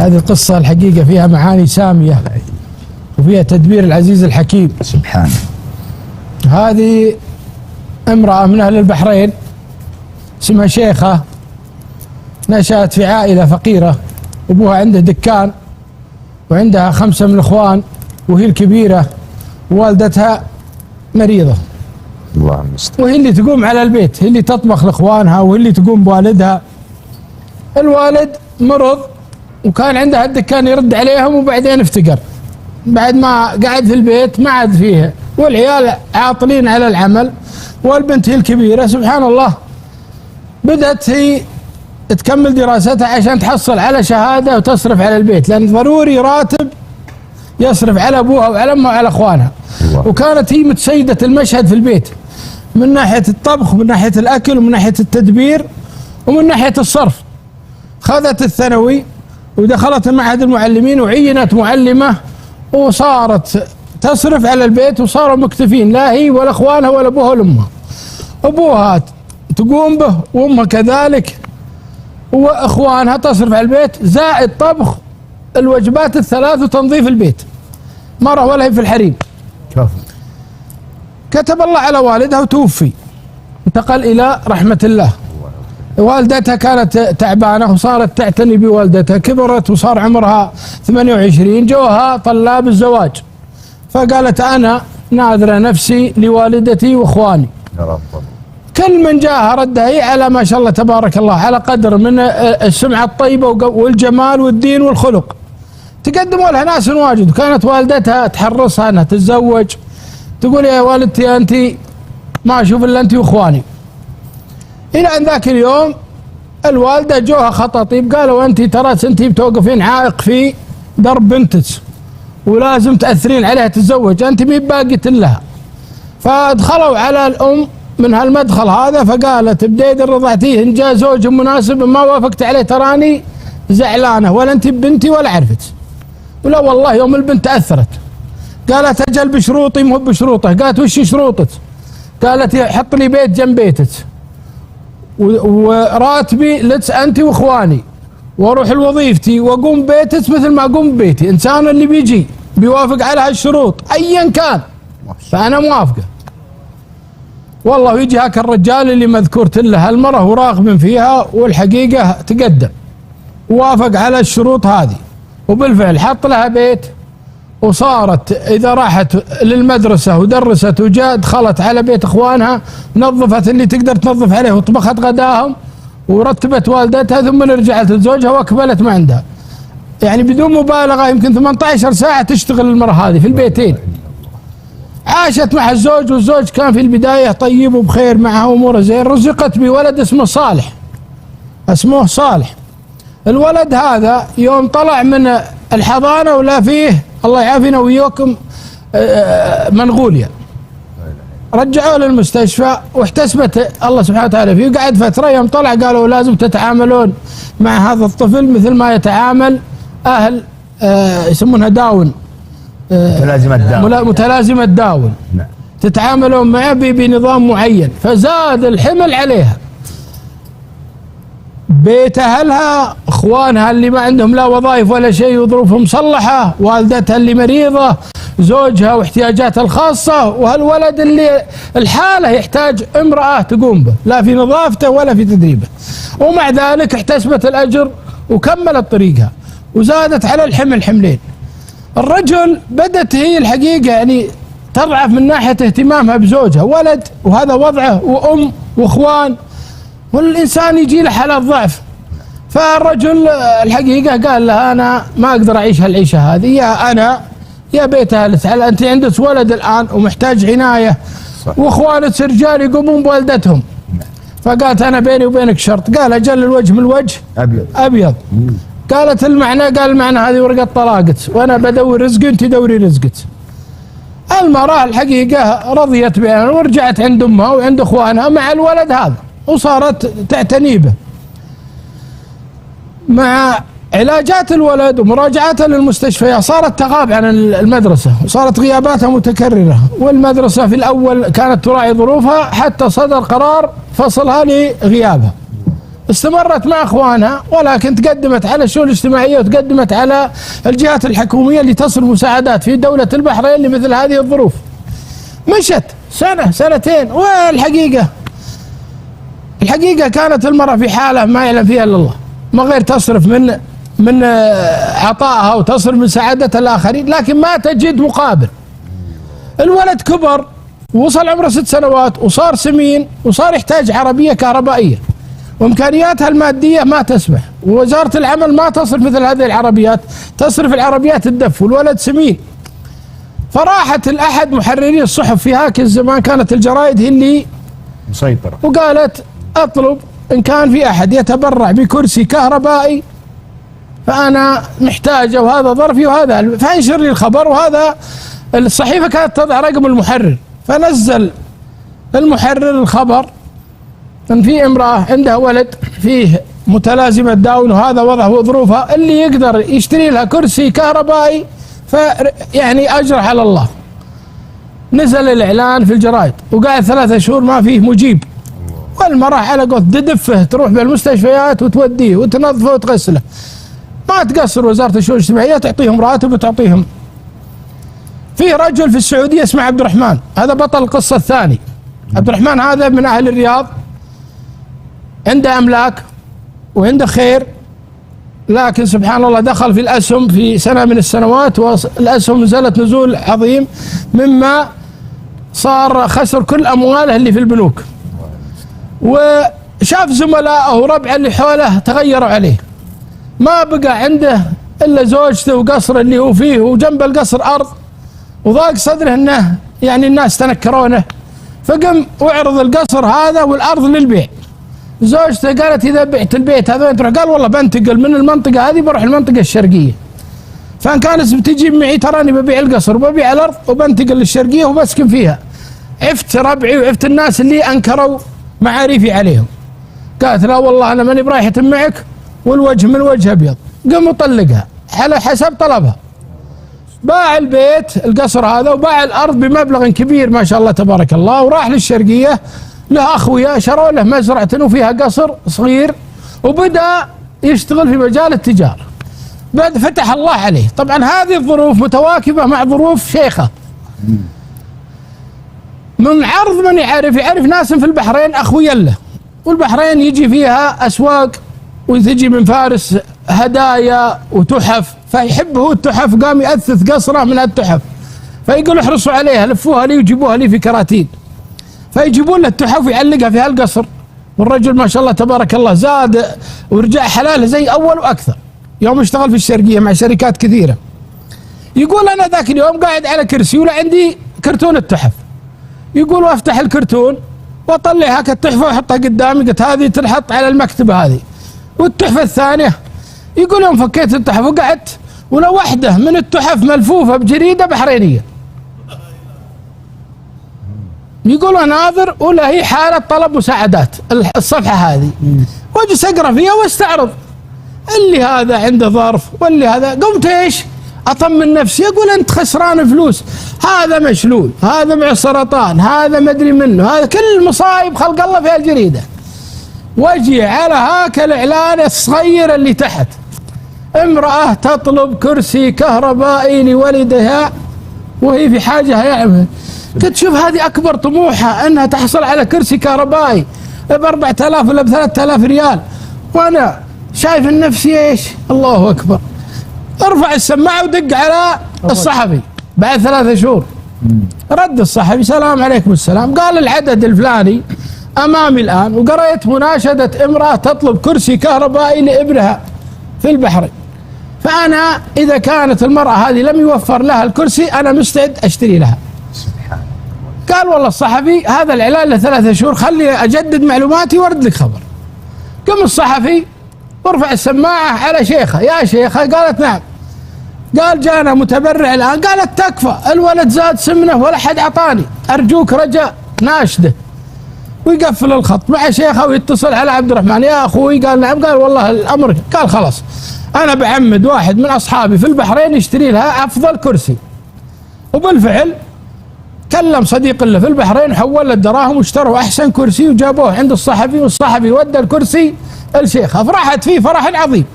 هذه القصة الحقيقة فيها معاني سامية وفيها تدبير العزيز الحكيم سبحانه. هذه امرأة من أهل البحرين اسمها شيخة، نشأت في عائلة فقيرة، أبوها عنده دكان وعندها 5 من الإخوان وهي الكبيرة، ووالدتها مريضة الله المستعان، وهي اللي تقوم على البيت، هي اللي تطبخ لإخوانها وهي اللي تقوم بوالدها. الوالد مرض وكان عندها الدكان يرد عليهم وبعدين افتقر، بعد ما قعد في البيت ما عاد فيها، والعيال عاطلين على العمل، والبنت هي الكبيرة. سبحان الله بدأت هي تكمل دراستها عشان تحصل على شهادة وتصرف على البيت، لأن ضروري راتب يصرف على أبوها وعلى أمها وعلى أخوانها. وكانت هي متسيدة المشهد في البيت من ناحية الطبخ ومن ناحية الأكل ومن ناحية التدبير ومن ناحية الصرف. خذت الثانوي ودخلت معهد المعلمين وعينت معلمة وصارت تصرف على البيت، وصاروا مكتفين، لا هي ولا اخوانها ولا ابوها ولا امها. ابوها تقوم به وامها كذلك، واخوانها تصرف على البيت زائد طبخ الوجبات الثلاث وتنظيف البيت، مرة ولا هي في الحريم. كتب الله على والدها وتوفي، انتقل الى رحمة الله. والدتها كانت تعبانة وصارت تعتني بوالدتها، كبرت وصار عمرها 28، جوها طلاب الزواج، فقالت أنا ناذرة نفسي لوالدتي وإخواني. يا رب. كل من جاءها ردها هي على ما شاء الله تبارك الله، على قدر من السمعة الطيبة والجمال والدين والخلق. تقدموا لها ناس واجد، وكانت والدتها تحرصها أنها تتزوج، تقول يا والدتي أنت ما أشوف إلا أنت وإخواني. إلى أن ذاك اليوم الوالدة جوها خطاطيب قالوا أنت ترى أنت بتوقفين عائق في درب بنتك ولازم تأثرين عليها تتزوج، أنت مي باقية لها. فادخلوا على الأم من هالمدخل هذا، فقالت بديد رضعتيه إن جاء زوج مناسب ما وافقت عليه تراني زعلانة، ولا أنت بنتي ولا عرفت. ولا والله يوم البنت تأثرت قالت أجل بشروطي مو بشروطه. قالت وش شروطك؟ قالت حط لي بيت جنب بيتك وراتبي لك أنت وإخواني، واروح لوظيفتي واقوم بيتك مثل ما اقوم ببيتي. انسان اللي بيجي بيوافق على هالشروط ايا كان فانا موافقه. والله يجي هاك الرجال اللي مذكورت له المراه وراغب فيها، والحقيقه تقدم ووافق على الشروط هذه، وبالفعل حط لها بيت، وصارت اذا راحت للمدرسه ودرست وجاء دخلت على بيت اخوانها، نظفت اللي تقدر تنظف عليه وطبخت غداهم ورتبت والدتها، ثم رجعت لزوجها واكملت ما عندها. يعني بدون مبالغه يمكن 18 ساعه تشتغل المراه هذه في البيتين. عاشت مع الزوج، والزوج كان في البدايه طيب وبخير معها واموره زين. رزقت بولد اسمه صالح، اسمه صالح. الولد هذا يوم طلع من الحضانه ولا فيه الله يعافينا وياكم منغوليا، رجعوه للمستشفى واحتسبت الله سبحانه وتعالى فيه. قعد فترة، يوم طلع قالوا لازم تتعاملون مع هذا الطفل مثل ما يتعامل أهل يسمونها داون، متلازمة داون. نعم. تتعاملون معه بنظام معين. فزاد الحمل عليها، بيت أهلها، إخوانها اللي ما عندهم لا وظائف ولا شيء وظروفهم مصلحة، والدتها اللي مريضة، زوجها واحتياجاتها الخاصة، وهالولد اللي الحالة يحتاج امرأة تقوم به، لا في نظافته ولا في تدريبه. ومع ذلك احتسبت الأجر وكملت طريقها وزادت على الحمل حملين. الرجل بدت هي الحقيقة يعني تضعف من ناحية اهتمامها بزوجها، ولد وهذا وضعه وأم وإخوان، والإنسان يجي له حالات ضعف. فالرجل الحقيقة قال لها أنا ما أقدر أعيش هالعيشة هذه، يا أنا يا بيت أهلك، أنت عندك ولد الآن ومحتاج عناية، وإخوانك رجال يقومون بوالدتهم. فقالت أنا بيني وبينك شرط. قال أجل الوجه من الوجه أبيض. قالت المعنى، قال المعنى هذه ورقة طلاقك، وأنا بدور رزقي أنت دوري رزقك. المرأة الحقيقة رضيت بها ورجعت عند أمها وعند إخوانها مع الولد هذا، وصارت تعتني به. مع علاجات الولد ومراجعاته للمستشفيات صارت تغاب عن المدرسة، وصارت غياباتها متكررة. والمدرسة في الأول كانت تراعي ظروفها حتى صدر قرار فصلها لغيابها. استمرت مع اخوانها، ولكن تقدمت على الشؤون الاجتماعيه وتقدمت على الجهات الحكوميه اللي تصل مساعدات في دوله البحرين لمثل هذه الظروف. مشت سنه سنتين، والحقيقه كانت المراه في حاله ما يعلم فيها الا الله، ما غير تصرف من عطائها وتصرف من سعاده الاخرين، لكن ما تجد مقابل. الولد كبر ووصل عمره 6 سنوات وصار سمين وصار يحتاج عربيه كهربائيه، وامكانياتها الماديه ما تسمح، ووزاره العمل ما تصرف مثل هذه العربيات، تصرف العربيات الدف، والولد سمين. فراحت الاحد محرري الصحف في هاك الزمان، كانت الجرائد هي اللي مسيطرة، وقالت اطلب ان كان في احد يتبرع بكرسي كهربائي فانا محتاجه وهذا ظرفي وهذا، فانشر لي الخبر. وهذا الصحيفه كانت تضع رقم المحرر، فنزل المحرر الخبر ان في امراه عندها ولد فيه متلازمه داون وهذا وضعه وظروفها، اللي يقدر يشتري لها كرسي كهربائي يعني اجره على الله. نزل الاعلان في الجرائد وقعد 3 شهور ما فيه مجيب، والمراه على قولة تدفه، تروح بالمستشفيات وتوديه وتنظفه وتغسله، ما تقصر وزاره الشؤون الاجتماعيه، تعطيهم راتب وتعطيهم. فيه رجل في السعوديه اسمه عبد الرحمن، هذا بطل القصه الثاني. عبد الرحمن هذا من اهل الرياض، عنده املاك وعنده خير، لكن سبحان الله دخل في الاسهم في سنه من السنوات، والاسهم نزلت نزول عظيم، مما صار خسر كل امواله اللي في البنوك. وشاف زملائه وربعه اللي حوله تغيروا عليه، ما بقى عنده الا زوجته وقصر اللي هو فيه، وجنب القصر ارض، وضاق صدره انه يعني الناس تنكرونه، فقم وعرض القصر هذا والارض للبيع. زوجته قالت اذا بعت البيت هذا وين تروح؟ قال والله بنتقل من المنطقه هذه بروح المنطقه الشرقيه، فان كانت بتجيب معي تراني ببيع القصر وببيع الارض وبنتقل للشرقيه وبسكن فيها. عفت ربعي وعفت الناس اللي انكروا معاريفي عليهم. قالت لا والله انا ماني برايحه معك، والوجه من وجه ابيض. قام وطلقها على حسب طلبها. باع البيت القصر هذا وباع الارض بمبلغ كبير ما شاء الله تبارك الله، وراح للشرقيه، له اخويا شروا له مزرعه وفيها قصر صغير، وبدا يشتغل في مجال التجاره. بعد فتح الله عليه. طبعا هذه الظروف متواكبه مع ظروف شيخه. من عرض من يعرف ناس في البحرين اخويا له، والبحرين يجي فيها اسواق وتجي من فارس هدايا وتحف، فيحب هو التحف، قام يأثث قصره من التحف، فيقول احرصوا عليها لفوها لي وجيبوها لي في كراتين، فيجيبون له التحف ويعلقها في هالقصر. والرجل ما شاء الله تبارك الله زاد ورجع حلاله زي اول واكثر. يوم اشتغل في الشرقيه مع شركات كثيره، يقول انا ذاك اليوم قاعد على كرسي ولا عندي كرتون التحف، يقول وافتح الكرتون واطلع هاك التحفه واحطها قدامي، قلت هذه تنحط على المكتبه هذه، والتحفه الثانيه. يقول يوم فكيت التحف وقعدت ولا واحده من التحف ملفوفه بجريده بحرينيه، يقول اناظر ولا هي حاله طلب مساعدات الصفحه هذه، واجلس اقرا فيها واستعرض اللي هذا عنده ظرف واللي هذا. قمت ايش؟ اطمن نفسي، اقول انت خسران فلوس، هذا مشلول، هذا مع سرطان، هذا مدري منه، هذا كل مصايب خلق الله في الجريده. واجي على هاك الاعلان الصغير اللي تحت، امراه تطلب كرسي كهربائي لولدها وهي في حاجه يعني. قلت شوف هذه اكبر طموحها انها تحصل على كرسي كهربائي ب 4000 ولا ب 3000 ريال، وانا شايف نفسي ايش؟ الله اكبر. ارفع السماعه ودق على الصحفي بعد 3 شهور. رد الصحفي السلام عليكم السلام، قال العدد الفلاني امامي الان، وقرأت مناشده امراه تطلب كرسي كهربائي لابنها في البحرين، فانا اذا كانت المراه هذه لم يوفر لها الكرسي انا مستعد اشتري لها. قال والله الصحفي هذا الاعلان له 3 شهور، خلي اجدد معلوماتي وارد لك خبر. قام الصحفي ورفع السماعه على شيخه، يا شيخه، قالت نعم. قال جانا متبرع الان، قالت تكفى الولد زاد سمنه ولا حد اعطاني، ارجوك رجاء ناشده. ويقفل الخط مع شيخه ويتصل على عبد الرحمن، يا اخوي، قال نعم، قال والله الامر، قال خلاص انا بعمد واحد من اصحابي في البحرين يشتري لها افضل كرسي. وبالفعل كلم صديق له في البحرين، حول له الدراهم واشتروا احسن كرسي وجابوه عند الصحفي، والصحفي ودى الكرسي الشيخه، فرحت فيه فرح عظيم.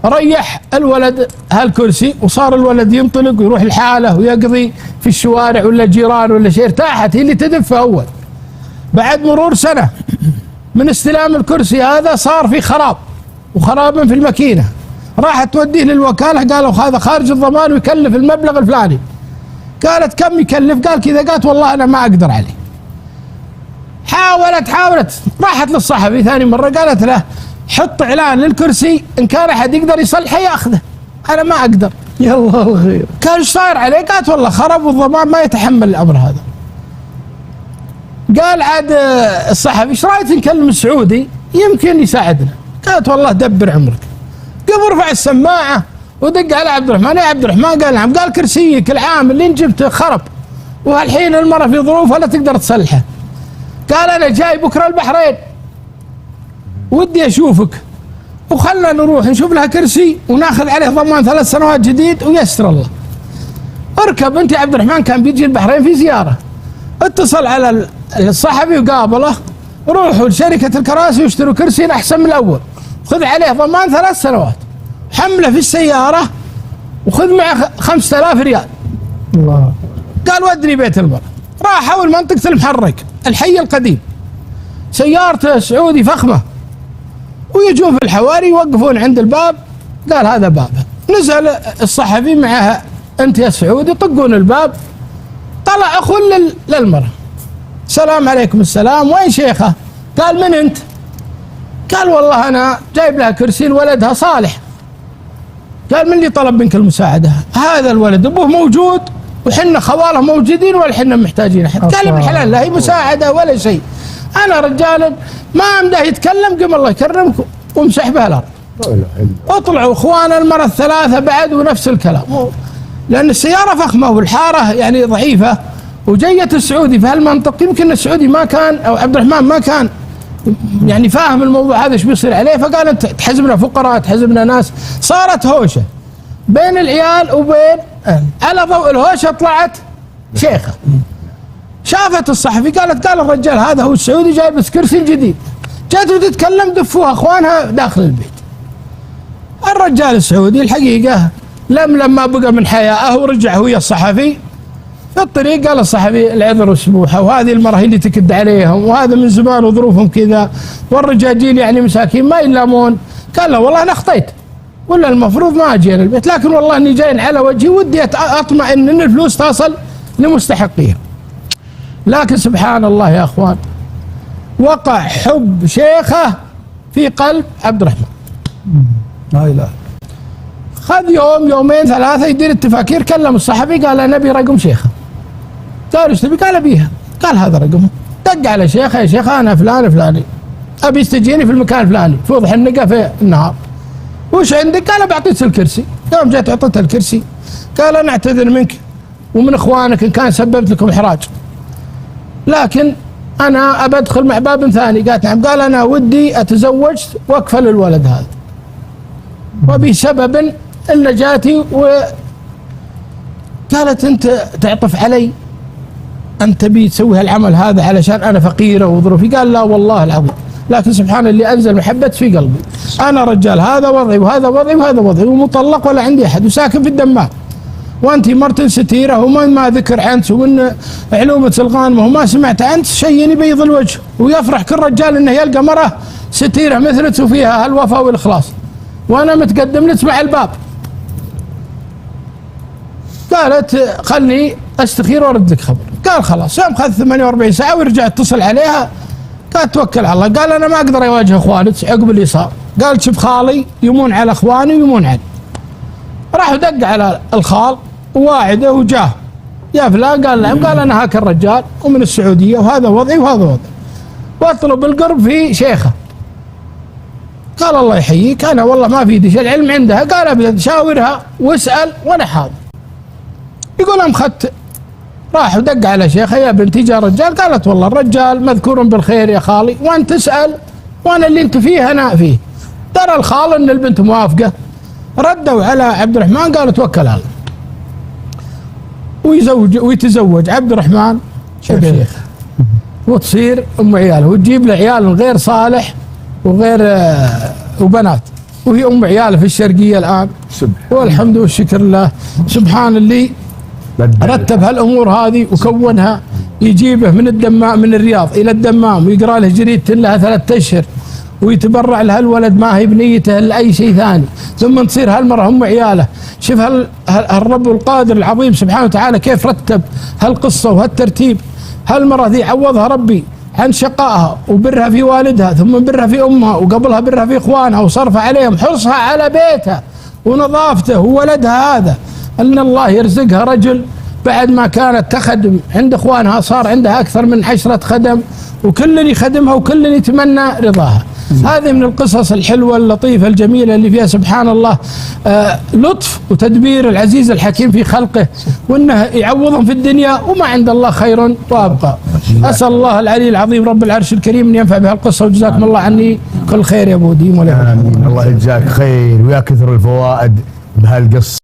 ريح الولد هالكرسي وصار الولد ينطلق ويروح لحاله ويقضي في الشوارع ولا جيران ولا شيء. ارتاحت هي اللي تدفه اول. بعد مرور سنه من استلام الكرسي هذا صار في خراب وخراب في الماكينه، راحت توديه للوكاله، قالوا هذا خارج الضمان ويكلف المبلغ الفلاني. قالت كم يكلف؟ قال كذا. قالت والله انا ما اقدر عليه. حاولت راحت للصحفي ثاني مره، قالت له حط اعلان للكرسي ان كان احد يقدر يصلحه ياخذه، انا ما اقدر. يلا الخير. قال ايش صاير عليه؟ قالت والله خرب والضمان ما يتحمل الامر هذا. قال عاد الصحفي ايش رايك نكلم السعودي يمكن يساعدنا؟ قالت والله دبر عمرك. قام رفع السماعه ودق على عبد الرحمن. يا عبد الرحمن. قال نعم. قال كرسيك العام اللي جبته خرب، وهالحين المرة في ظروف ولا تقدر تصلحه. قال انا جاي بكره البحرين ودي اشوفك، وخلنا نروح نشوف لها كرسي وناخذ عليه ضمان 3 سنوات جديد ويسر الله. اركب انت يا عبد الرحمن. كان بيجي البحرين في زياره، اتصل على الصحفي وقابله، روحوا لشركه الكراسي واشتروا كرسي احسن من الاول، خذ عليه ضمان 3 سنوات، حمله في السياره وخذ معه 5000 ريال. الله. قال ودني بيت المرأة. راحوا لمنطقة المحرك الحي القديم، سيارته سعودي فخمة، ويجون في الحواري يوقفون عند الباب. قال هذا بابها. نزل الصحفي معها انت يا سعودي، يطقون الباب. طلع اخو للمرأة. السلام عليكم. السلام. وين شيخة؟ قال من انت؟ قال والله انا جايب لها كرسي لولدها صالح. قال من اللي طلب منك المساعدة؟ هذا الولد ابوه موجود وحنا خواله موجودين ولا حنا محتاجين احد. قال ابن الحلال لا هي مساعده ولا شيء، انا رجال ما امده يتكلم. قم الله يكرمك وامسح بها الارض. اطلعوا اخوان المرة الثلاثه بعد ونفس الكلام، لان السياره فخمه والحاره يعني ضعيفه، وجيت السعودي في هالمنطقه. يمكن السعودي ما كان او عبد الرحمن ما كان يعني فاهم الموضوع هذا ايش بيصير عليه، فقالت تحزبنا فقراء تحزبنا ناس. صارت هوشه بين العيال وبين على ضوء الهوشه طلعت شيخه. شافت الصحفي قال الرجال هذا هو السعودي جايب كرسي جديد. جات وتتكلم دفوها اخوانها داخل البيت. الرجال السعودي الحقيقه لما بقى من حياءه ورجع هو الصحفي في الطريق. قال الصحفي العذر والسموحه، وهذه المراه اللي تكد عليهم، وهذا من زمان وظروفهم كذا، والرجاجيل يعني مساكين ما يلامون. قال له والله انا اخطيت، ولا المفروض ما اجي البيت، لكن والله اني جاي على وجهي ودي اطمئن ان الفلوس تصل لمستحقيها. لكن سبحان الله يا اخوان، وقع حب شيخه في قلب عبد الرحمن. لا اله. خذ يوم يومين 3 يدير التفاكير. كلم الصحفي قال انا ابي رقم شيخه. قال ايش تبي؟ قال ابيها. قال هذا رقمه. دق على شيخه، يا شيخه انا فلان فلاني ابي يستجيني في المكان الفلاني في وضح النقا في النهار. وش عندك؟ قال بعطيك الكرسي. يوم جيت اعطيته الكرسي قال انا اعتذر منك ومن اخوانك ان كان سببت لكم احراج، لكن انا ابى ادخل مع باب ثاني. قالت نعم. قال انا ودي اتزوج واكفل الولد هذا، وبسبب ان جاتي قالت انت تعطف علي، انت تبي تسوي هالعمل هذا علشان انا فقيره وظروفي. قال لا والله العظيم، لكن سبحان اللي انزل محبة في قلبي. انا رجال هذا وضعي وهذا وضعي وهذا وضعي، ومطلق ولا عندي احد وساكن في الدمام، وانت مرت ستيره وما ذكر عنت، وان علومة الغانمه وما سمعت عنت شيء يبيض الوجه ويفرح كل رجال انه يلقى مره ستيره مثلت وفيها هالوفاء والاخلاص، وانا متقدم لك مع الباب. قالت خلني استخير واردك خبر. قال خلاص. يوم خذ 48 ساعه ورجع اتصل عليها. قال توكل على الله. قال انا ما اقدر اواجه اخوانك عقب اللي صار. قال شوف خالي يمون على اخواني ويمون علي. راح دق على الخال وواعده وجاه يا فلان. قال نعم. قال انا هاك الرجال ومن السعوديه وهذا وضعي وهذا وضعي، واطلب القرب في شيخه. قال الله يحييك انا والله ما في يدي العلم عندها. قال ابدا شاورها واسال وانا حاضر. يقول ام خدت. راح ودق على شيخه يا بنتي جاء رجال. قالت والله الرجال مذكور بالخير يا خالي، وانت تسال وانا اللي انت فيه انا فيه. درى الخال ان البنت موافقه. ردوا على عبد الرحمن قالوا توكل على الله. ويتزوج عبد الرحمن شيخ، وتصير ام عياله، وتجيب له عيال غير صالح وغير وبنات، وهي ام عياله في الشرقيه الان. والحمد والشكر لله، سبحان اللي رتب هالامور هذه وكونها. يجيبه من الدمام، من الرياض الى الدمام، ويقرا له جريده لها 3 اشهر، ويتبرع لها الولد، ما هي بنيته الا اي شيء ثاني، ثم تصير هالمره ام عياله. شوف الرب القادر العظيم سبحانه وتعالى كيف رتب هالقصه وهالترتيب. هالمره ذي عوضها ربي عن شقائها وبرها في والدها، ثم برها في امها، وقبلها برها في اخوانها، وصرفها عليهم، حرصها على بيتها ونظافته وولدها هذا. ان الله يرزقها رجل بعد ما كانت تخدم عند اخوانها، صار عندها اكثر من 10 خدم، وكل يخدمها وكل يتمنى رضاها. هذه من القصص الحلوة اللطيفة الجميلة اللي فيها سبحان الله لطف وتدبير العزيز الحكيم في خلقه، وانه يعوضهم في الدنيا وما عند الله خير وابقى. اسال الله العلي العظيم رب العرش الكريم ان ينفع بهالقصة، وجزاكم الله عني كل خير يا ابو ديم. آمين. الله يجزاك خير ويا كثر الفوائد بهالقصة.